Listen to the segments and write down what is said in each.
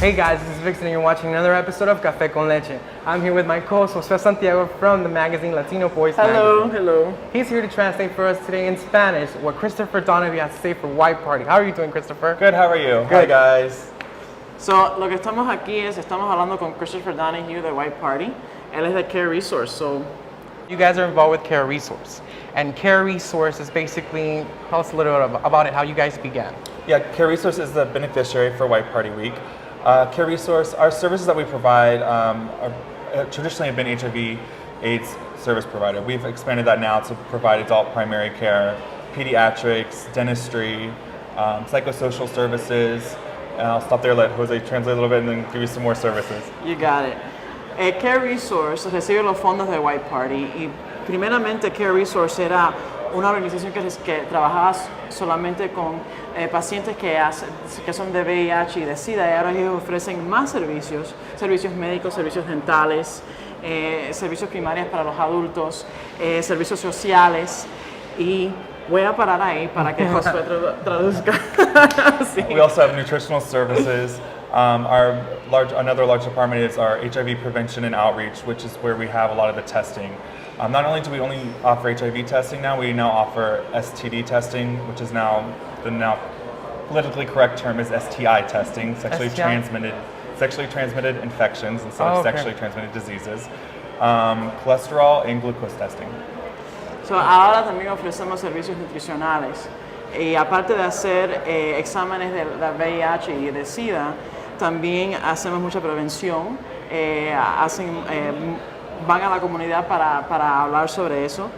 Hey guys, this is Vixen and you're watching another episode of Café Con Leche. I'm here with my co-host Josue Santiago from the magazine Latino Voice magazine. Hello. He's here to translate for us today in Spanish what Christopher Donahue has to say for White Party. How are you doing, Christopher? Good, how are you? Good. Hi guys. So, lo que estamos aquí es, estamos hablando con Christopher Donahue de White Party. Él es de Care Resource, so... You guys are involved with Care Resource. And Care Resource is basically, tell us a little bit about it, how you guys began. Yeah, Care Resource is the beneficiary for White Party Week. Care Resource, our services that we provide are traditionally have been HIV/AIDS service provider. We've expanded that now to provide adult primary care, pediatrics, dentistry, psychosocial services. And I'll stop there, let Jose translate a little bit, and then give you some more services. You got it. Care Resource recibe los fondos de White Party y primeramente Care Resource era una organización que trabajaba solamente con pacientes que son de VIH y de SIDA, y ahora ellos ofrecen más servicios médicos, servicios dentales, servicios primarios para los adultos, servicios sociales, y voy a parar ahí para que Josue traduzca. Sí. We also have nutritional services. Another large department is our HIV prevention and outreach, which is where we have a lot of the testing. Not only do we only offer HIV testing now, we now offer STD testing, which is now the politically correct term is STI testing, sexually transmitted infections instead of sexually transmitted diseases, cholesterol and glucose testing. So, ahora también ofrecemos servicios nutricionales y aparte de hacer exámenes de la VIH y de SIDA, también hacemos mucha prevención, van a la comunidad para hablar sobre eso.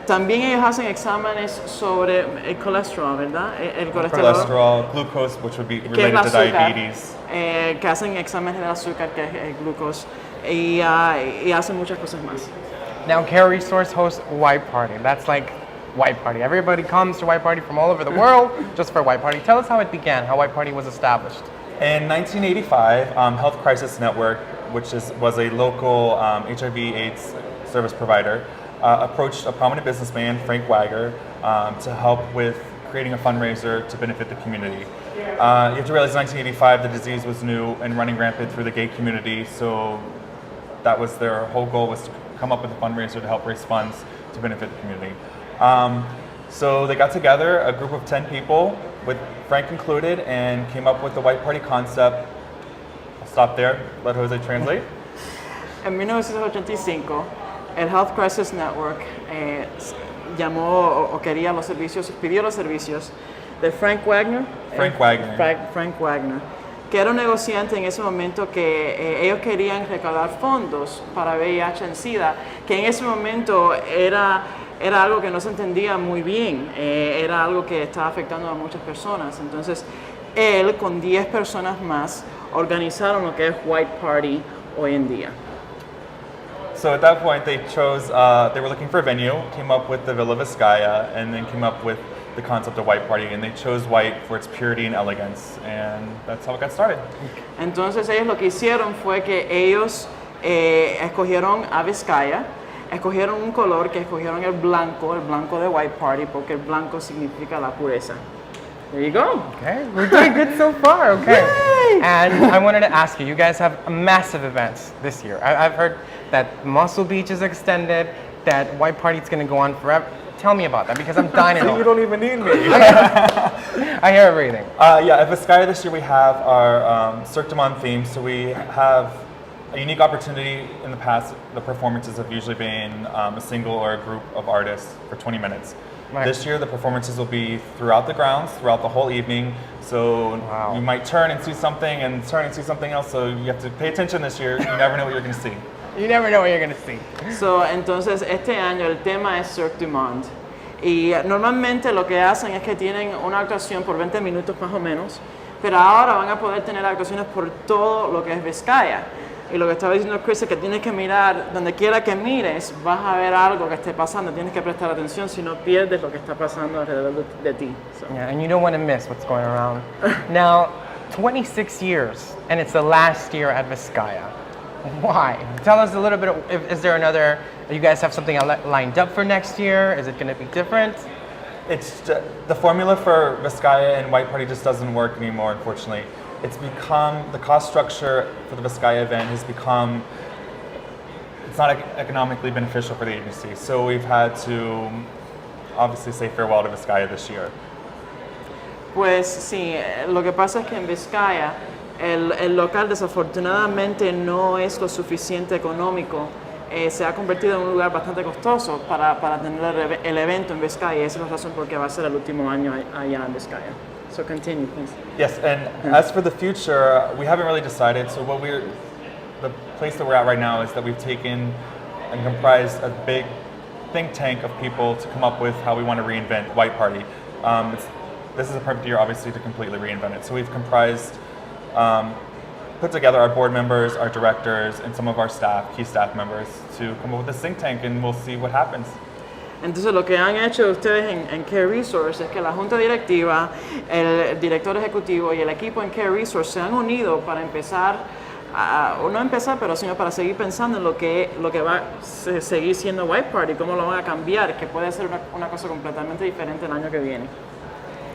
También ellos hacen exámenes sobre el colesterol, ¿verdad? El colesterol, glucose, which would be related to diabetes. Que hacen exámenes del azúcar, que es el glucose, y hacen muchas cosas más. Now, Care Resource hosts White Party. That's like White Party. Everybody comes to White Party from all over the world just for White Party. Tell us how it began, how White Party was established. In 1985, Health Crisis Network, which was a local HIV/AIDS service provider, approached a prominent businessman, Frank Wagner, to help with creating a fundraiser to benefit the community. You have to realize in 1985 the disease was new and running rampant through the gay community, so that was their whole goal, was to come up with a fundraiser to help raise funds to benefit the community. So they got together, a group of 10 people, with Frank included, and came up with the White Party concept. I'll stop there, let Jose translate. En 1985, el Health Crisis Network llamó o quería los servicios, pidió los servicios de Frank Wagner, que era un negociante en ese momento que ellos querían recaudar fondos para VIH en SIDA, que en ese momento era algo que no se entendía muy bien, era algo que estaba afectando a muchas personas. Entonces, él con 10 personas más organizaron lo que es White Party hoy en día. So at that point, they were looking for a venue, came up with the Villa Vizcaya, and then came up with the concept of White Party, and they chose white for its purity and elegance, and that's how it got started. Entonces, ellos lo que hicieron fue que ellos escogieron a Vizcaya, escogieron un color que escogieron el blanco de White Party, porque el blanco significa la pureza. There you go. Okay, we're doing good so far. Okay. Yay! And I wanted to ask you guys have massive events this year. I've heard that Muscle Beach is extended, that White Party is going to go on forever. Tell me about that, because I'm dying to know. You don't even need me. I hear everything. Yeah, at Vizcaya this year we have our Cirque du Monde theme, so we have a unique opportunity. In the past, the performances have usually been a single or a group of artists for 20 minutes. Right. This year, the performances will be throughout the grounds, throughout the whole evening. So you might turn and see something and turn and see something else. So you have to pay attention this year. You never know what you're going to see. You never know what you're going to see. So, entonces, este año el tema es Cirque du Monde. Y normalmente lo que hacen es que tienen una actuación por 20 minutos más o menos, pero ahora van a poder tener actuaciones por todo lo que es Vizcaya. Y lo que estaba diciendo Chris es que tienes que mirar, donde quiera que mires, vas a ver algo que esté pasando, tienes que prestar atención, si no pierdes lo que está pasando alrededor de ti. So. Yeah, and you don't want to miss what's going around. Now, 26 years, and it's the last year at Vizcaya. Why? Tell us a little bit, is there another, you guys have something lined up for next year? Is it going to be different? It's the formula for Vizcaya and White Party just doesn't work anymore, unfortunately. it's become, the cost structure for the Vizcaya event has become, it's not economically beneficial for the agency. So we've had to obviously say farewell to Vizcaya this year. Pues sí, lo que pasa es que en Vizcaya el local desafortunadamente no es lo suficiente económico. Se ha convertido en un lugar bastante costoso para tener el evento en Vizcaya, y esa es la razón por qué va a ser el último año allá en Vizcaya. So continue, please. Yes, and as for the future, we haven't really decided. So the place that we're at right now is that we've taken and comprised a big think tank of people to come up with how we want to reinvent White Party. This is a perfect year, obviously, to completely reinvent it. So we've put together our board members, our directors, and some of our staff, key staff members, to come up with this think tank, and we'll see what happens. Entonces lo que han hecho ustedes en Care Resource es que la junta directiva, el director ejecutivo y el equipo en Care Resource se han unido para empezar, o no empezar, pero sino para seguir pensando en lo que va a seguir siendo White Party, cómo lo van a cambiar, que puede ser una cosa completamente diferente el año que viene.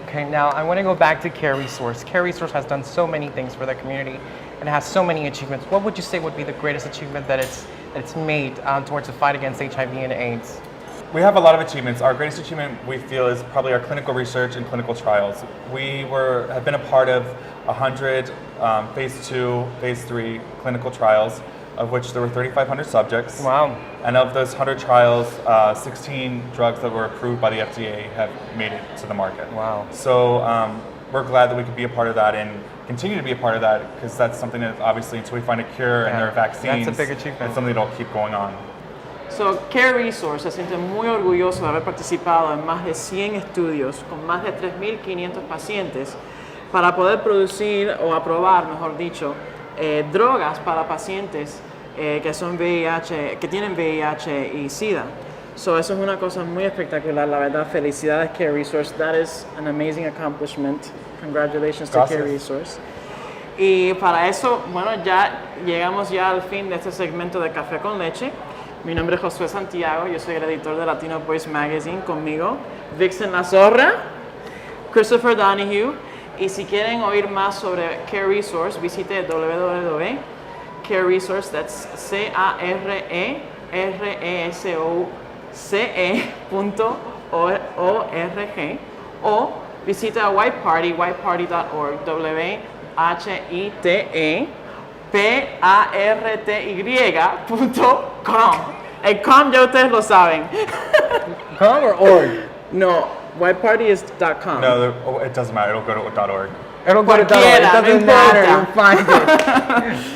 Okay, now I want to go back to Care Resource. Care Resource has done so many things for the community and has so many achievements. What would you say would be the greatest achievement that it's made towards the fight against HIV and AIDS? We have a lot of achievements. Our greatest achievement, we feel, is probably our clinical research and clinical trials. We have been a part of 100 phase 2, phase 3 clinical trials, of which there were 3,500 subjects. Wow. And of those 100 trials, 16 drugs that were approved by the FDA have made it to the market. Wow. So we're glad that we could be a part of that and continue to be a part of that, because that's something that obviously until we find a cure and there are vaccines, that's a big achievement. It's something that'll keep going on. So, Care Resource se siente muy orgulloso de haber participado en más de 100 estudios con más de 3.500 pacientes para poder producir o aprobar, mejor dicho, drogas para pacientes que son VIH, que tienen VIH y SIDA. So, eso es una cosa muy espectacular, la verdad. Felicidades, Care Resource. That is an amazing accomplishment. Congratulations to Care Resource. Y para eso, bueno, ya llegamos ya al fin de este segmento de Café con Leche. Mi nombre es Josue Santiago, yo soy el editor de Latino Boys Magazine. Conmigo, Vixen Lazorra, Christopher Donahue. Y si quieren oír más sobre Care Resource, visite www.careresource, that's careresource.org, o visita White Party, whiteparty.org, WHITEPARTY.com. El com ya ustedes lo saben. Com or org? No, whiteparty is .com. No, it doesn't matter. It'll go to .org. It'll go to .org. It Cualquiera, doesn't no matter. importa. You'll find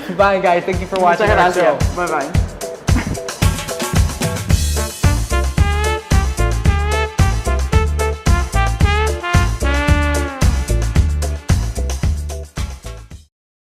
it. Bye, guys. Thank you for watching Muchas our show. gracias. Bye bye.